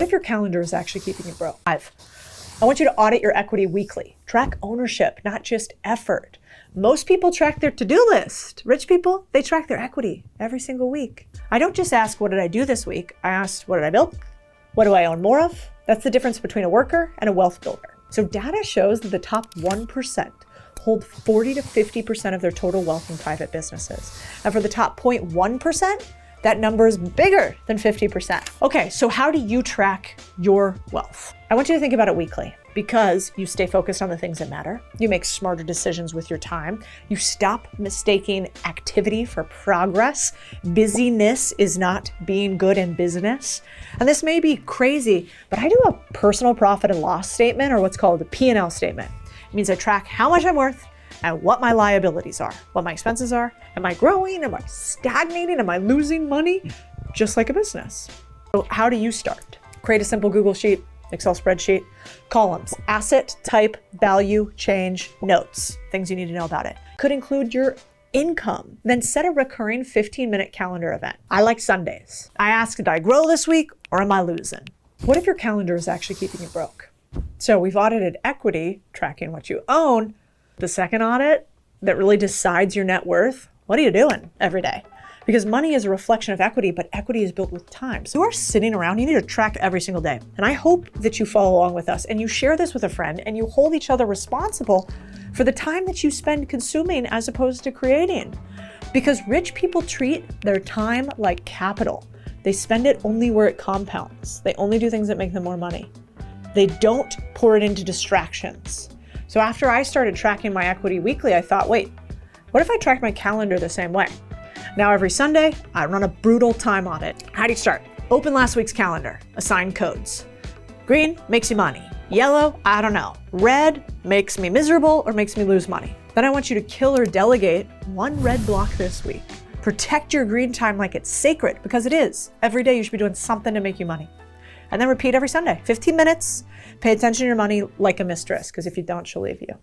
if your calendar is actually keeping you broke? 5, I want you to audit your equity weekly. Track ownership, not just effort. Most people track their to-do list. Rich people, they track their equity every single week. I don't just ask, what did I do this week? I asked, what did I build? What do I own more of? That's the difference between a worker and a wealth builder. So data shows that the top 1% hold 40 to 50% of their total wealth in private businesses. And for the top 0.1%, that number is bigger than 50%. Okay, so how do you track your wealth? I want you to think about it weekly, because you stay focused on the things that matter. You make smarter decisions with your time. You stop mistaking activity for progress. Busyness is not being good in business. And this may be crazy, but I do a personal profit and loss statement, or what's called a P&L statement. It means I track how much I'm worth and what my liabilities are, what my expenses are. Am I growing? Am I stagnating? Am I losing money? Just like a business. So how do you start? Create a simple Google sheet, Excel spreadsheet, columns, asset, type, value, change, notes, things you need to know about it. Could include your income. Then set a recurring 15-minute calendar event. I like Sundays. I ask, did I grow this week or am I losing? What if your calendar is actually keeping you broke? So we've audited equity, tracking what you own. The second audit that really decides your net worth, what are you doing every day? Because money is a reflection of equity, but equity is built with time. So you are sitting around, you need to track every single day. And I hope that you follow along with us and you share this with a friend and you hold each other responsible for the time that you spend consuming as opposed to creating. Because rich people treat their time like capital. They spend it only where it compounds. They only do things that make them more money. They don't pour it into distractions. So after I started tracking my equity weekly, I thought, wait, what if I tracked my calendar the same way? Now every Sunday, I run a brutal time audit. How do you start? Open last week's calendar, assign codes. Green makes you money. Yellow, I don't know. Red makes me miserable or makes me lose money. Then I want you to kill or delegate one red block this week. Protect your green time like it's sacred, because it is. Every day you should be doing something to make you money. And then repeat every Sunday, 15 minutes. Pay attention to your money like a mistress, because if you don't, she'll leave you.